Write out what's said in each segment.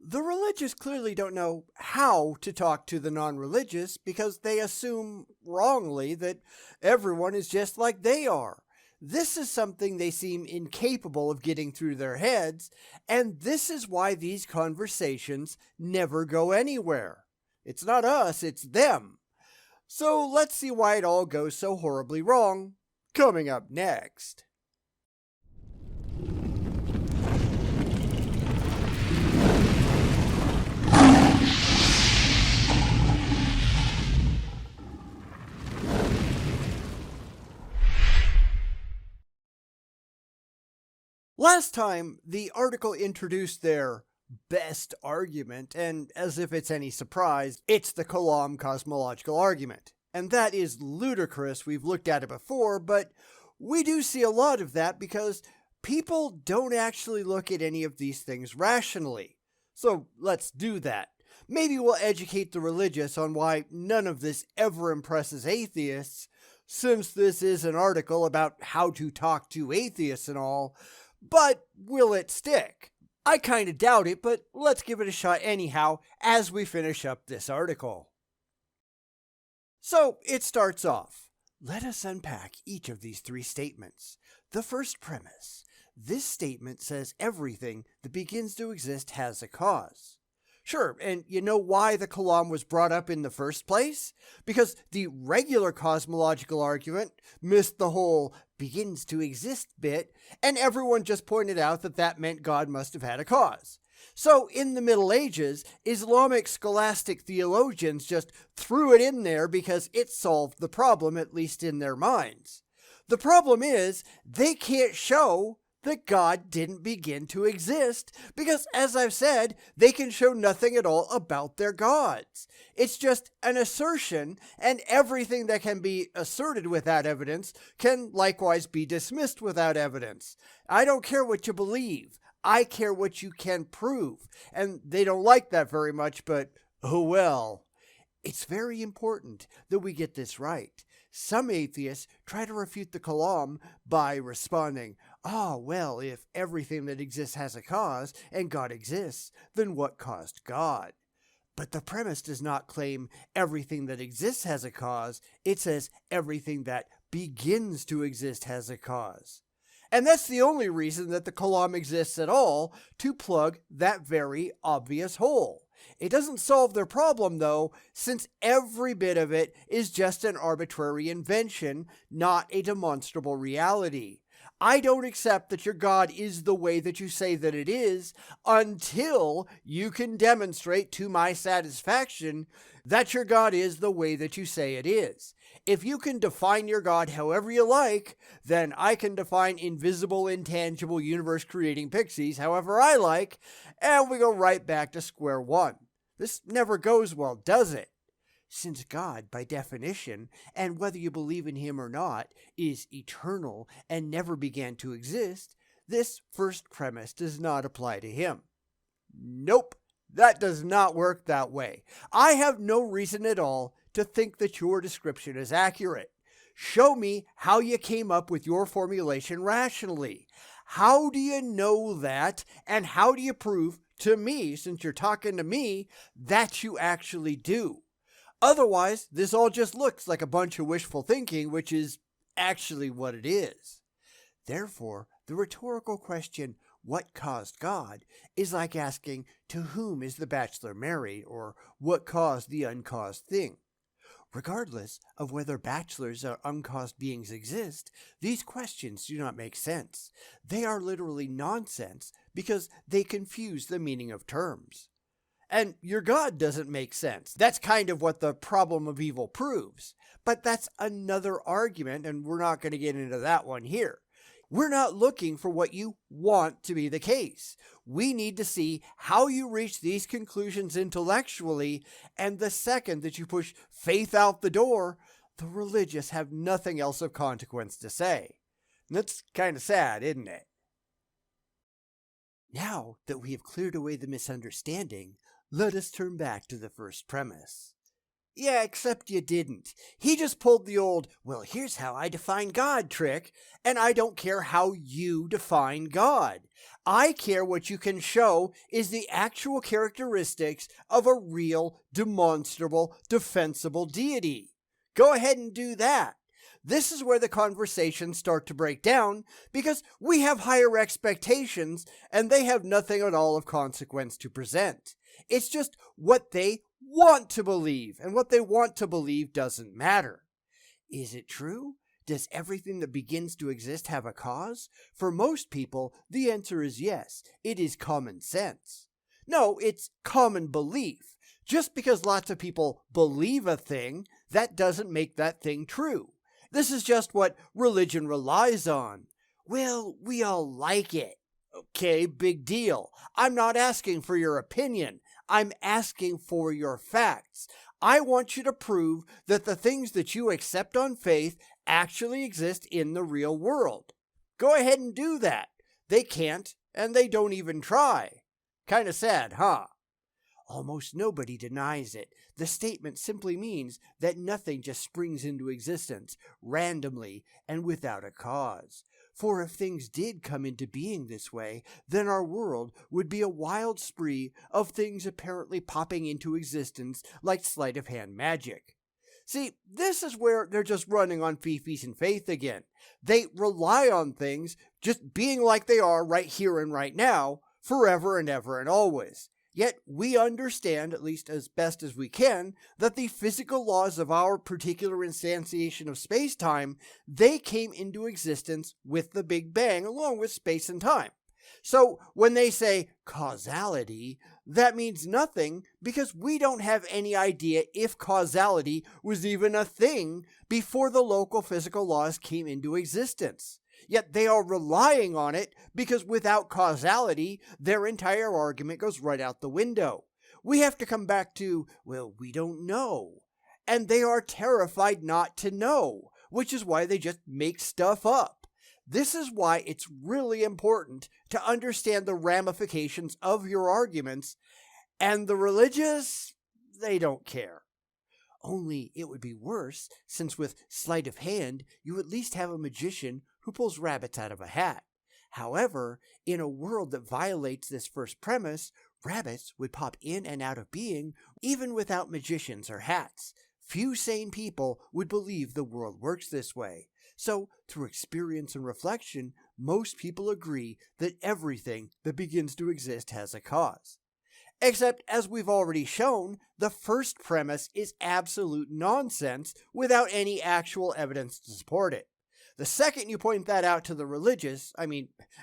The religious clearly don't know how to talk to the non-religious because they assume wrongly that everyone is just like they are. This is something they seem incapable of getting through their heads, and this is why these conversations never go anywhere. It's not us, it's them. So let's see why it all goes so horribly wrong. Coming up next. Last time, the article introduced their best argument, and as if it's any surprise, it's the Kalam cosmological argument. And that is ludicrous. We've looked at it before, but we do see a lot of that because people don't actually look at any of these things rationally. So let's do that. Maybe we'll educate the religious on why none of this ever impresses atheists, since this is an article about how to talk to atheists and all. But will it stick? I kind of doubt it, but let's give it a shot anyhow as we finish up this article. So it starts off. Let us unpack each of these three statements. The first premise. This statement says everything that begins to exist has a cause. Sure, and you know why the Kalam was brought up in the first place? Because the regular cosmological argument missed the whole begins to exist bit, and everyone just pointed out that that meant God must have had a cause. So in the Middle Ages, Islamic scholastic theologians just threw it in there because it solved the problem, at least in their minds. The problem is, they can't show that God didn't begin to exist because, as I've said, they can show nothing at all about their gods. It's just an assertion, and everything that can be asserted without evidence can likewise be dismissed without evidence. I don't care what you believe. I care what you can prove. And they don't like that very much, but oh well. It's very important that we get this right. Some atheists try to refute the Kalam by responding, well, if everything that exists has a cause and God exists, then what caused God? But the premise does not claim everything that exists has a cause. It says everything that begins to exist has a cause. And that's the only reason that the Kalam exists at all, to plug that very obvious hole. It doesn't solve their problem, though, since every bit of it is just an arbitrary invention, not a demonstrable reality. I don't accept that your God is the way that you say that it is until you can demonstrate to my satisfaction that your God is the way that you say it is. If you can define your God however you like, then I can define invisible, intangible, universe-creating pixies however I like, and we go right back to square one. This never goes well, does it? Since God, by definition, and whether you believe in him or not, is eternal and never began to exist, this first premise does not apply to him. Nope, that does not work that way. I have no reason at all to think that your description is accurate. Show me how you came up with your formulation rationally. How do you know that, and how do you prove to me, since you're talking to me, that you actually do? Otherwise, this all just looks like a bunch of wishful thinking, which is actually what it is. Therefore, the rhetorical question, what caused God, is like asking, to whom is the bachelor married, or what caused the uncaused thing? Regardless of whether bachelors or uncaused beings exist, these questions do not make sense. They are literally nonsense because they confuse the meaning of terms. And your God doesn't make sense. That's kind of what the problem of evil proves. But that's another argument, and we're not going to get into that one here. We're not looking for what you want to be the case. We need to see how you reach these conclusions intellectually, and the second that you push faith out the door, the religious have nothing else of consequence to say. And that's kind of sad, isn't it? Now that we have cleared away the misunderstanding, let us turn back to the first premise. Yeah, except you didn't. He just pulled the old, well, here's how I define God trick, and I don't care how you define God. I care what you can show is the actual characteristics of a real, demonstrable, defensible deity. Go ahead and do that. This is where the conversations start to break down because we have higher expectations and they have nothing at all of consequence to present. It's just what they want to believe, and what they want to believe doesn't matter. Is it true? Does everything that begins to exist have a cause? For most people, the answer is yes. It is common sense. No, it's common belief. Just because lots of people believe a thing, that doesn't make that thing true. This is just what religion relies on. Well, we all like it. Okay, big deal. I'm not asking for your opinion. I'm asking for your facts. I want you to prove that the things that you accept on faith actually exist in the real world. Go ahead and do that. They can't, and they don't even try. Kind of sad, huh? Almost nobody denies it. The statement simply means that nothing just springs into existence randomly and without a cause. For if things did come into being this way, then our world would be a wild spree of things apparently popping into existence like sleight of hand magic. See, this is where they're just running on fifis and faith again. They rely on things just being like they are right here and right now, forever and ever and always. Yet we understand, at least as best as we can, that the physical laws of our particular instantiation of space-time, they came into existence with the Big Bang along with space and time. So when they say causality, that means nothing because we don't have any idea if causality was even a thing before the local physical laws came into existence. Yet they are relying on it because without causality, their entire argument goes right out the window. We have to come back to, well, we don't know. And they are terrified not to know, which is why they just make stuff up. This is why it's really important to understand the ramifications of your arguments, and the religious, they don't care. Only it would be worse, since with sleight of hand, you at least have a magician who pulls rabbits out of a hat. However, in a world that violates this first premise, rabbits would pop in and out of being even without magicians or hats. Few sane people would believe the world works this way. So, through experience and reflection, most people agree that everything that begins to exist has a cause. Except, as we've already shown, the first premise is absolute nonsense without any actual evidence to support it. The second you point that out to the religious,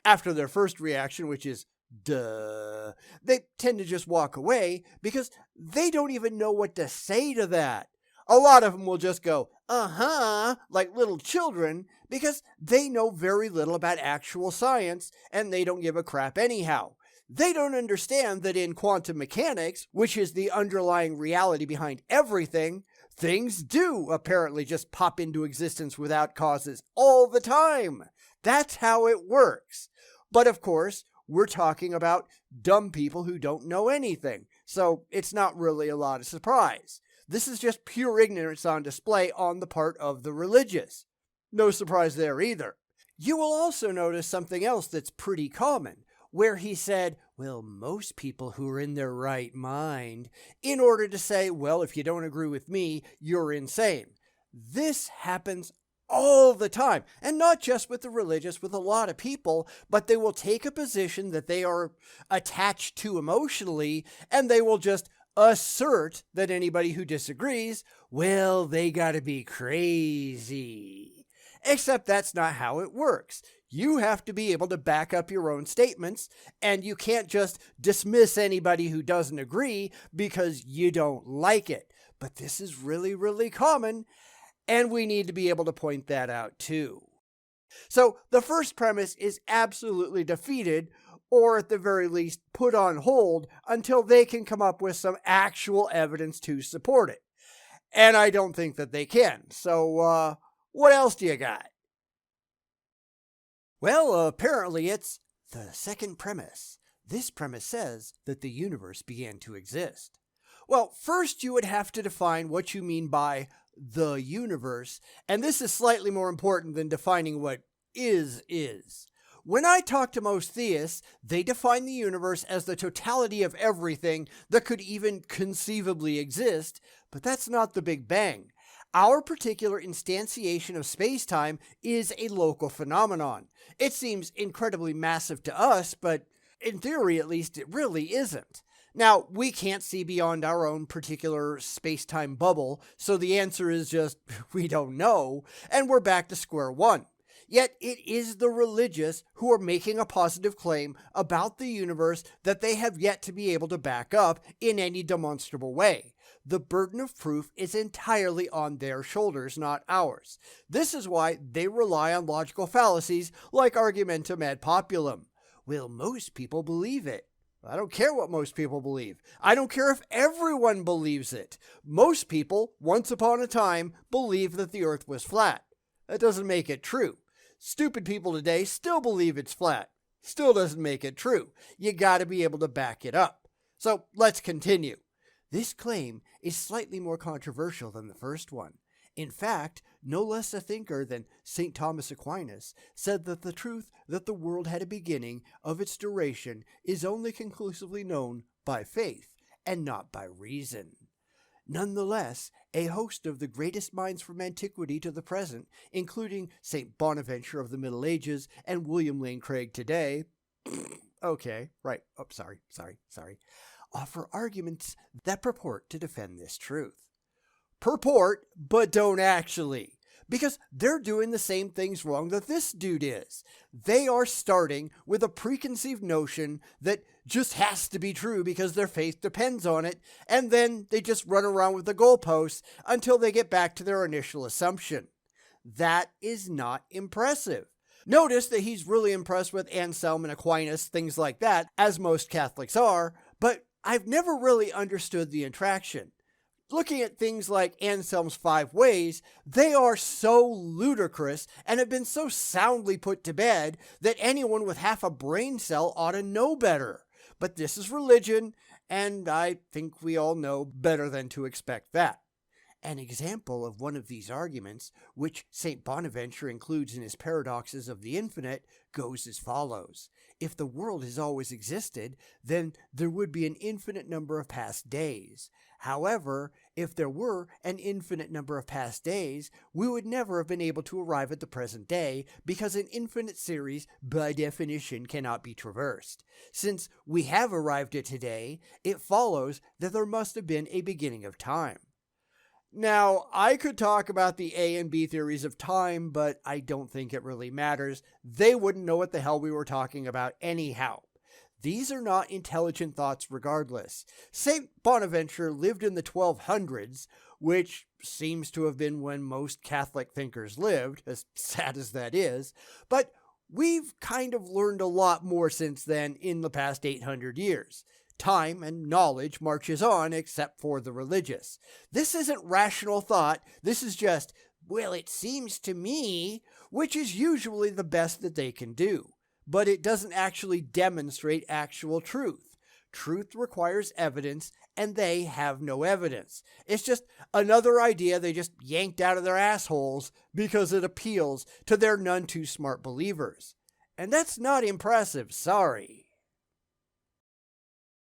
after their first reaction, which is, duh, they tend to just walk away because they don't even know what to say to that. A lot of them will just go, like little children, because they know very little about actual science and they don't give a crap anyhow. They don't understand that in quantum mechanics, which is the underlying reality behind everything, things do apparently just pop into existence without causes all the time. That's how it works. But of course, we're talking about dumb people who don't know anything, so it's not really a lot of surprise. This is just pure ignorance on display on the part of the religious. No surprise there either. You will also notice something else that's pretty common, where he said, well, most people who are in their right mind, in order to say, well, if you don't agree with me, you're insane. This happens all the time, and not just with the religious, with a lot of people, but they will take a position that they are attached to emotionally, and they will just assert that anybody who disagrees, well, they gotta be crazy. Except that's not how it works. You have to be able to back up your own statements, and you can't just dismiss anybody who doesn't agree because you don't like it. But this is really, really common, and we need to be able to point that out too. So the first premise is absolutely defeated, or at the very least put on hold until they can come up with some actual evidence to support it. And I don't think that they can. So what else do you got? Well, apparently it's the second premise. This premise says that the universe began to exist. Well, first you would have to define what you mean by the universe, and this is slightly more important than defining what is. When I talk to most theists, they define the universe as the totality of everything that could even conceivably exist, but that's not the Big Bang. Our particular instantiation of space-time is a local phenomenon. It seems incredibly massive to us, but in theory at least it really isn't. Now, we can't see beyond our own particular space-time bubble, so the answer is just, we don't know, and we're back to square one. Yet it is the religious who are making a positive claim about the universe that they have yet to be able to back up in any demonstrable way. The burden of proof is entirely on their shoulders, not ours. This is why they rely on logical fallacies like argumentum ad populum. Well, most people believe it. I don't care what most people believe. I don't care if everyone believes it. Most people, once upon a time, believed that the earth was flat. That doesn't make it true. Stupid people today still believe it's flat. Still doesn't make it true. You gotta be able to back it up. So let's continue. This claim is slightly more controversial than the first one. In fact, no less a thinker than St. Thomas Aquinas said that the truth that the world had a beginning of its duration is only conclusively known by faith and not by reason. Nonetheless, a host of the greatest minds from antiquity to the present, including St. Bonaventure of the Middle Ages and William Lane Craig today, offer arguments that purport to defend this truth. Purport, but don't actually. Because they're doing the same things wrong that this dude is. They are starting with a preconceived notion that just has to be true because their faith depends on it, and then they just run around with the goalposts until they get back to their initial assumption. That is not impressive. Notice that he's really impressed with Anselm and Aquinas, things like that, as most Catholics are, but I've never really understood the attraction. Looking at things like Anselm's 5 ways, they are so ludicrous and have been so soundly put to bed that anyone with half a brain cell ought to know better. But this is religion, and I think we all know better than to expect that. An example of one of these arguments, which St. Bonaventure includes in his Paradoxes of the Infinite, goes as follows. If the world has always existed, then there would be an infinite number of past days. However, if there were an infinite number of past days, we would never have been able to arrive at the present day because an infinite series, by definition, cannot be traversed. Since we have arrived at today, it follows that there must have been a beginning of time. Now, I could talk about the A and B theories of time, but I don't think it really matters. They wouldn't know what the hell we were talking about anyhow. These are not intelligent thoughts regardless. St. Bonaventure lived in the 1200s, which seems to have been when most Catholic thinkers lived, as sad as that is, but we've kind of learned a lot more since then in the past 800 years. Time and knowledge marches on except for the religious. This isn't rational thought, this is just, well, it seems to me, which is usually the best that they can do. But it doesn't actually demonstrate actual truth. Truth requires evidence, and they have no evidence. It's just another idea they just yanked out of their assholes because it appeals to their none too smart believers. And that's not impressive, sorry.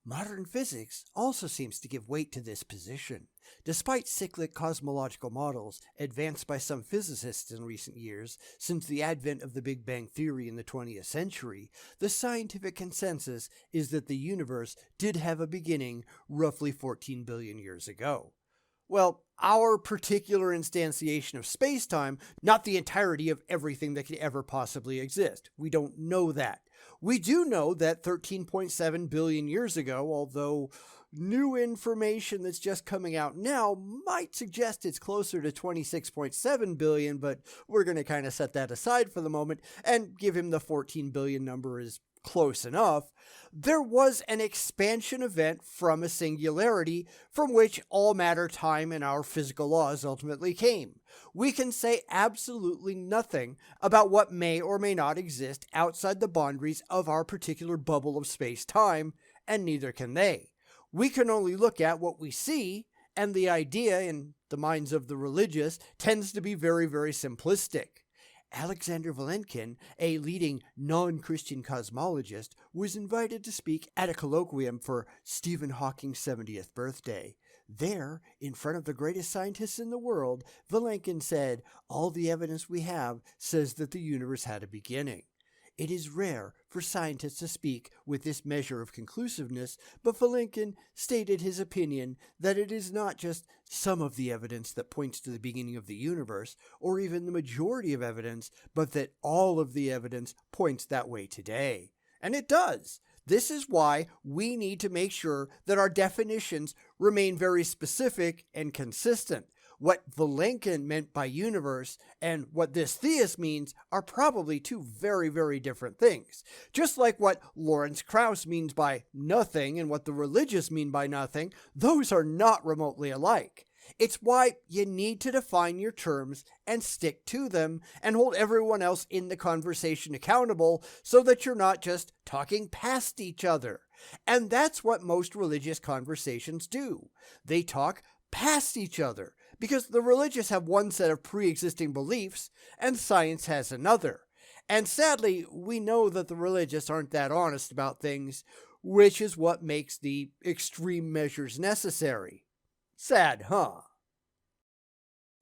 Modern physics also seems to give weight to this position. Despite cyclic cosmological models advanced by some physicists in recent years, since the advent of the Big Bang Theory in the 20th century, the scientific consensus is that the universe did have a beginning roughly 14 billion years ago. Well, our particular instantiation of space-time, not the entirety of everything that could ever possibly exist. We don't know that. We do know that 13.7 billion years ago, although new information that's just coming out now might suggest it's closer to 26.7 billion, but we're going to kind of set that aside for the moment and give him the 14 billion number is close enough. There was an expansion event from a singularity from which all matter, time, and our physical laws ultimately came. We can say absolutely nothing about what may or may not exist outside the boundaries of our particular bubble of space-time, and neither can they. We can only look at what we see, and the idea in the minds of the religious tends to be very, very simplistic. Alexander Vilenkin, a leading non-Christian cosmologist, was invited to speak at a colloquium for Stephen Hawking's 70th birthday. There, in front of the greatest scientists in the world, Vilenkin said, "All the evidence we have says that the universe had a beginning." It is rare for scientists to speak with this measure of conclusiveness, but Vilenkin stated his opinion that it is not just some of the evidence that points to the beginning of the universe, or even the majority of evidence, but that all of the evidence points that way today. And it does. This is why we need to make sure that our definitions remain very specific and consistent. What Vilenkin meant by universe and what this theist means are probably two very, very different things. Just like what Lawrence Krauss means by nothing and what the religious mean by nothing, those are not remotely alike. It's why you need to define your terms and stick to them and hold everyone else in the conversation accountable so that you're not just talking past each other. And that's what most religious conversations do. They talk past each other, because the religious have one set of pre-existing beliefs and science has another. And sadly, we know that the religious aren't that honest about things, which is what makes the extreme measures necessary. Sad, huh?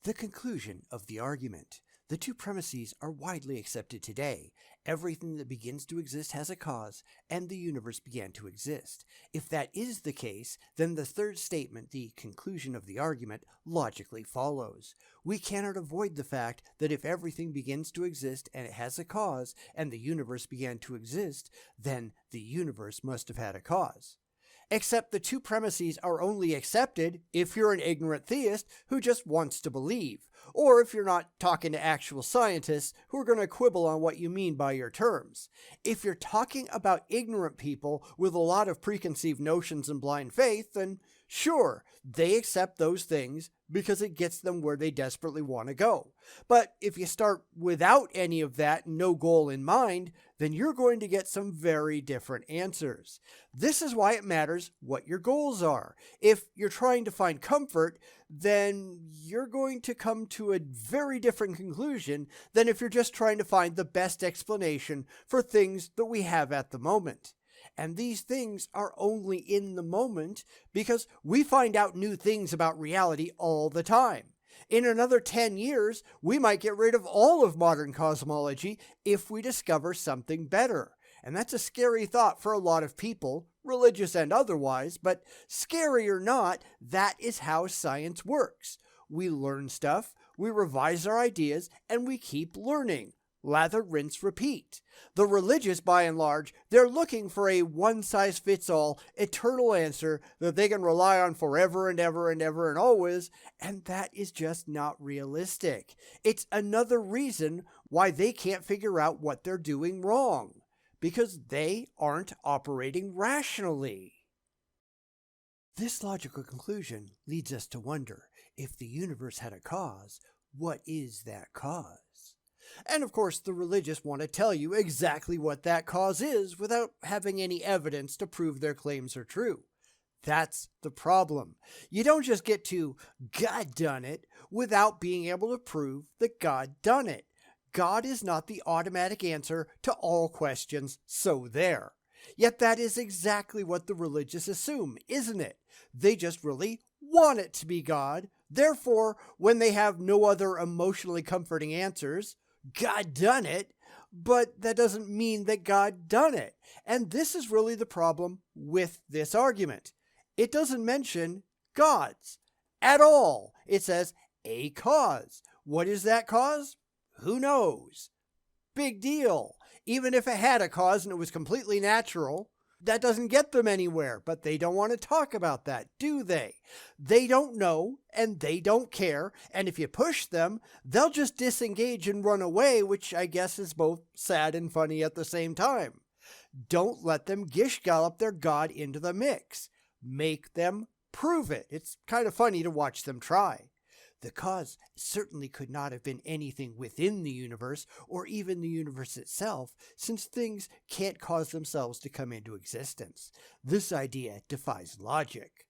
The conclusion of the argument. The two premises are widely accepted today. Everything that begins to exist has a cause, and the universe began to exist. If that is the case, then the third statement, the conclusion of the argument, logically follows. We cannot avoid the fact that if everything begins to exist and it has a cause, and the universe began to exist, then the universe must have had a cause. Except the two premises are only accepted if you're an ignorant theist who just wants to believe, or if you're not talking to actual scientists who are going to quibble on what you mean by your terms. If you're talking about ignorant people with a lot of preconceived notions and blind faith, then sure, they accept those things because it gets them where they desperately want to go. But if you start without any of that, no goal in mind, then you're going to get some very different answers. This is why it matters what your goals are. If you're trying to find comfort, then you're going to come to a very different conclusion than if you're just trying to find the best explanation for things that we have at the moment. And these things are only in the moment because we find out new things about reality all the time. In another 10 years, we might get rid of all of modern cosmology if we discover something better. And that's a scary thought for a lot of people, religious and otherwise, but scary or not, that is how science works. We learn stuff, we revise our ideas, and we keep learning. Lather, rinse, repeat. The religious, by and large, they're looking for a one-size-fits-all eternal answer that they can rely on forever and ever and ever and always, and that is just not realistic. It's another reason why they can't figure out what they're doing wrong, because they aren't operating rationally. This logical conclusion leads us to wonder, if the universe had a cause, what is that cause? And of course, the religious want to tell you exactly what that cause is without having any evidence to prove their claims are true. That's the problem. You don't just get to God done it without being able to prove that God done it. God is not the automatic answer to all questions, so there. Yet that is exactly what the religious assume, isn't it? They just really want it to be God. Therefore, when they have no other emotionally comforting answers, God done it, but that doesn't mean that God done it. And this is really the problem with this argument. It doesn't mention gods at all. It says a cause. What is that cause? Who knows? Big deal. Even if it had a cause and it was completely natural, that doesn't get them anywhere, but they don't want to talk about that, do they? They don't know, and they don't care, and if you push them, they'll just disengage and run away, which I guess is both sad and funny at the same time. Don't let them gish-gallop their God into the mix. Make them prove it. It's kind of funny to watch them try. The cause certainly could not have been anything within the universe or even the universe itself, since things can't cause themselves to come into existence. This idea defies logic.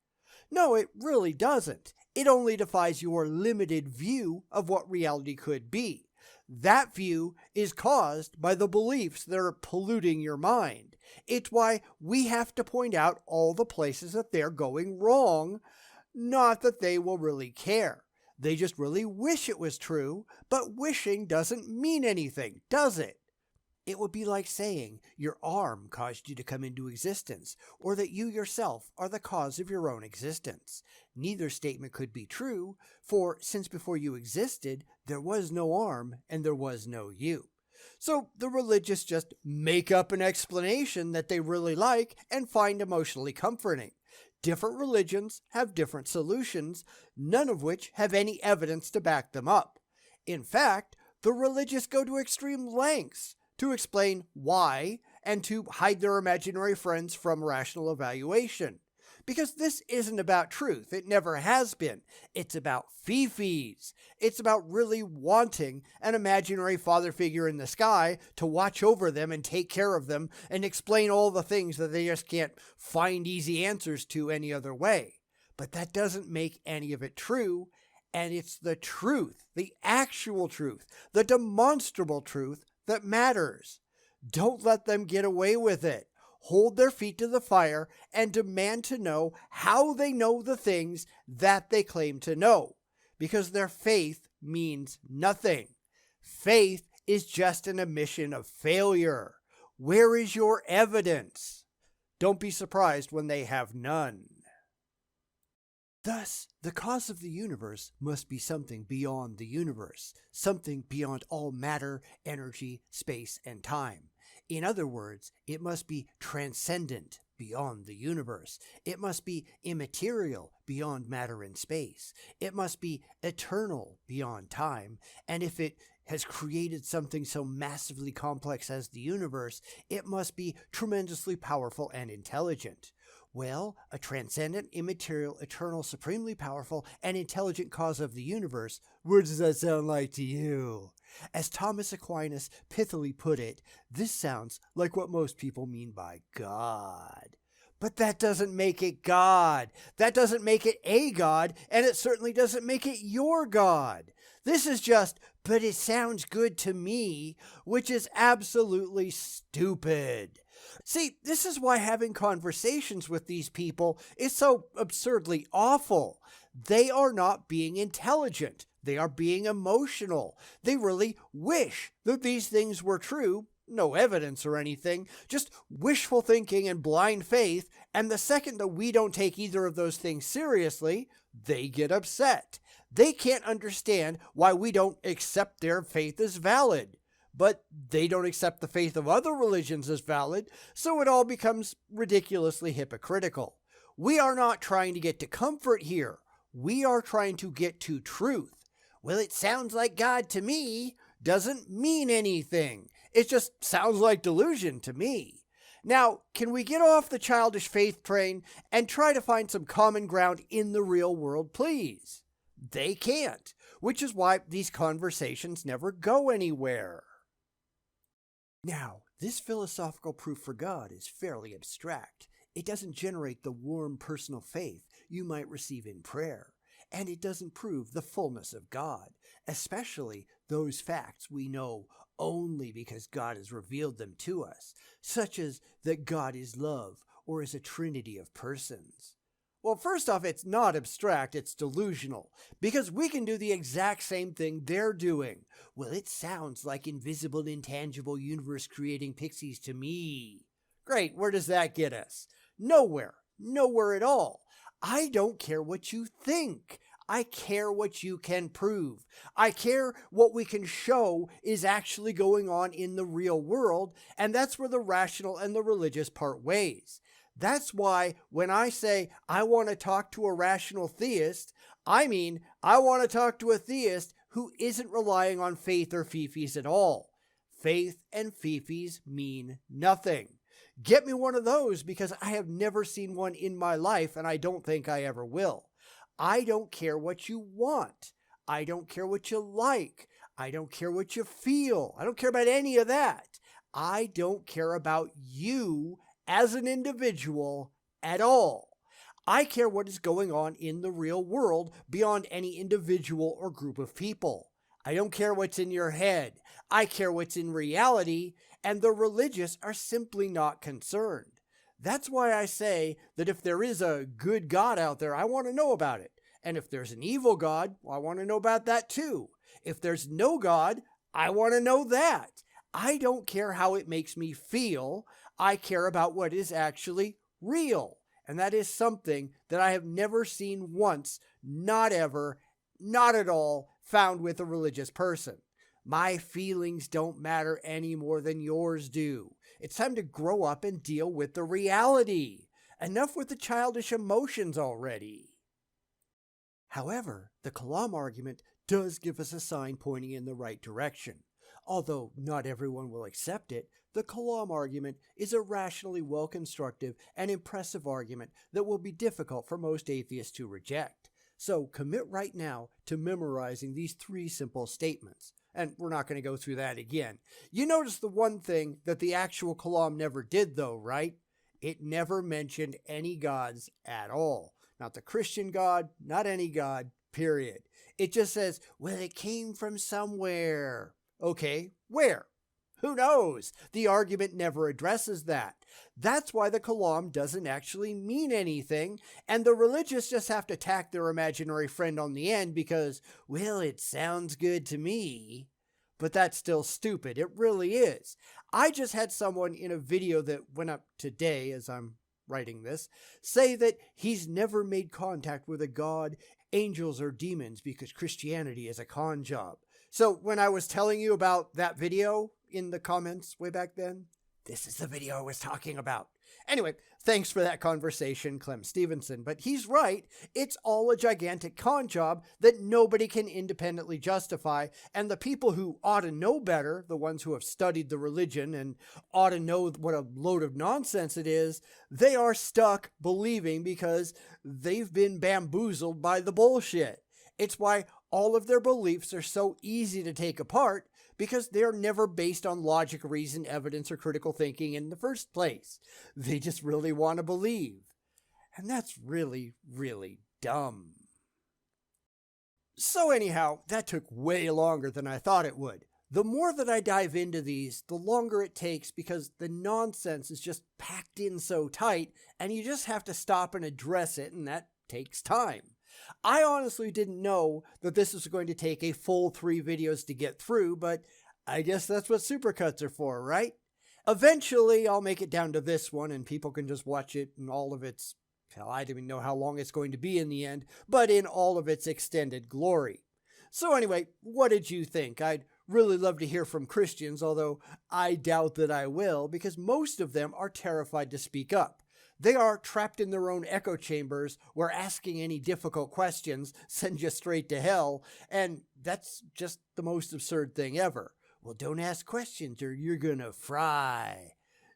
No, it really doesn't. It only defies your limited view of what reality could be. That view is caused by the beliefs that are polluting your mind. It's why we have to point out all the places that they're going wrong, not that they will really care. They just really wish it was true, but wishing doesn't mean anything, does it? It would be like saying your arm caused you to come into existence, or that you yourself are the cause of your own existence. Neither statement could be true, for since before you existed, there was no arm and there was no you. So the religious just make up an explanation that they really like and find emotionally comforting. Different religions have different solutions, none of which have any evidence to back them up. In fact, the religious go to extreme lengths to explain why and to hide their imaginary friends from rational evaluation. Because this isn't about truth. It never has been. It's about fifis. It's about really wanting an imaginary father figure in the sky to watch over them and take care of them and explain all the things that they just can't find easy answers to any other way. But that doesn't make any of it true. And it's the truth, the actual truth, the demonstrable truth that matters. Don't let them get away with it. Hold their feet to the fire and demand to know how they know the things that they claim to know, because their faith means nothing. Faith is just an admission of failure. Where is your evidence? Don't be surprised when they have none. Thus, the cause of the universe must be something beyond the universe, something beyond all matter, energy, space, and time. In other words, it must be transcendent beyond the universe. It must be immaterial beyond matter and space. It must be eternal beyond time. And if it has created something so massively complex as the universe, it must be tremendously powerful and intelligent. Well, a transcendent, immaterial, eternal, supremely powerful, and intelligent cause of the universe, what does that sound like to you? As Thomas Aquinas pithily put it, this sounds like what most people mean by God. But that doesn't make it God. That doesn't make it a God, and it certainly doesn't make it your God. This is just, but it sounds good to me, which is absolutely stupid. See, this is why having conversations with these people is so absurdly awful. They are not being intelligent. They are being emotional. They really wish that these things were true. No evidence or anything, just wishful thinking and blind faith. And the second that we don't take either of those things seriously, they get upset. They can't understand why we don't accept their faith as valid. But they don't accept the faith of other religions as valid, so it all becomes ridiculously hypocritical. We are not trying to get to comfort here. We are trying to get to truth. Well, it sounds like God to me doesn't mean anything. It just sounds like delusion to me. Now, can we get off the childish faith train and try to find some common ground in the real world, please? They can't, which is why these conversations never go anywhere. Now, this philosophical proof for God is fairly abstract. It doesn't generate the warm personal faith you might receive in prayer, and it doesn't prove the fullness of God, especially those facts we know only because God has revealed them to us, such as that God is love or is a trinity of persons. Well, first off, it's not abstract, it's delusional, because we can do the exact same thing they're doing. Well, it sounds like invisible, intangible, universe-creating pixies to me. Great, where does that get us? Nowhere. Nowhere at all. I don't care what you think. I care what you can prove. I care what we can show is actually going on in the real world, and that's where the rational and the religious part ways. That's why when I say I want to talk to a rational theist, I mean I want to talk to a theist who isn't relying on faith or fifis at all. Faith and fifis mean nothing. Get me one of those, because I have never seen one in my life and I don't think I ever will. I don't care what you want. I don't care what you like. I don't care what you feel. I don't care about any of that. I don't care about you as an individual at all. I care what is going on in the real world beyond any individual or group of people. I don't care what's in your head. I care what's in reality, and the religious are simply not concerned. That's why I say that if there is a good God out there, I want to know about it. And if there's an evil God, well, I want to know about that too. If there's no God, I want to know that. I don't care how it makes me feel. I care about what is actually real. And that is something that I have never seen once, not ever, not at all, found with a religious person. My feelings don't matter any more than yours do. It's time to grow up and deal with the reality. Enough with the childish emotions already. However, the Kalam argument does give us a sign pointing in the right direction. Although not everyone will accept it, the Kalam argument is a rationally well-constructed and impressive argument that will be difficult for most atheists to reject. So commit right now to memorizing these 3 simple statements. And we're not going to go through that again. You notice the one thing that the actual Kalam never did though, right? It never mentioned any gods at all. Not the Christian God, not any God, period. It just says, well, it came from somewhere. Okay, where? Who knows? The argument never addresses that. That's why the Kalam doesn't actually mean anything, and the religious just have to tack their imaginary friend on the end because, well, it sounds good to me. But that's still stupid. It really is. I just had someone in a video that went up today, as I'm writing this, say that he's never made contact with a god, angels, or demons because Christianity is a con job. So when I was telling you about that video in the comments way back then, this is the video I was talking about. Anyway, thanks for that conversation, Clem Stevenson. But he's right. It's all a gigantic con job that nobody can independently justify. And the people who ought to know better, the ones who have studied the religion and ought to know what a load of nonsense it is, they are stuck believing because they've been bamboozled by the bullshit. It's why all of their beliefs are so easy to take apart because they're never based on logic, reason, evidence, or critical thinking in the first place. They just really want to believe. And that's really, really dumb. So anyhow, that took way longer than I thought it would. The more that I dive into these, the longer it takes because the nonsense is just packed in so tight and you just have to stop and address it, and that takes time. I honestly didn't know that this was going to take a full 3 videos to get through, but I guess that's what supercuts are for, right? Eventually, I'll make it down to this one and people can just watch it in all of its, hell, I don't even know how long it's going to be in the end, but in all of its extended glory. So anyway, what did you think? I'd really love to hear from Christians, although I doubt that I will, because most of them are terrified to speak up. They are trapped in their own echo chambers where asking any difficult questions sends you straight to hell, and that's just the most absurd thing ever. Well, don't ask questions or you're gonna fry.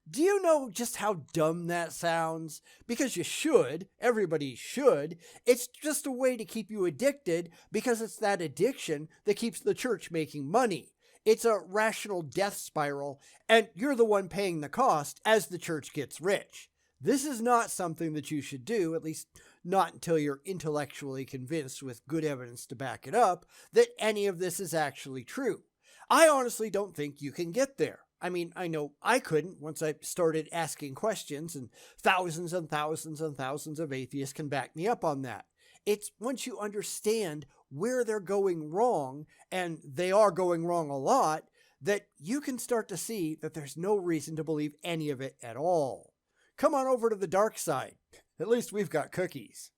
Do you know just how dumb that sounds? Because you should. Everybody should. It's just a way to keep you addicted because it's that addiction that keeps the church making money. It's a rational death spiral, and you're the one paying the cost as the church gets rich. This is not something that you should do, at least not until you're intellectually convinced with good evidence to back it up, that any of this is actually true. I honestly don't think you can get there. I mean, I know I couldn't once I started asking questions, and thousands and thousands and thousands of atheists can back me up on that. It's once you understand where they're going wrong, and they are going wrong a lot, that you can start to see that there's no reason to believe any of it at all. Come on over to the dark side. At least we've got cookies.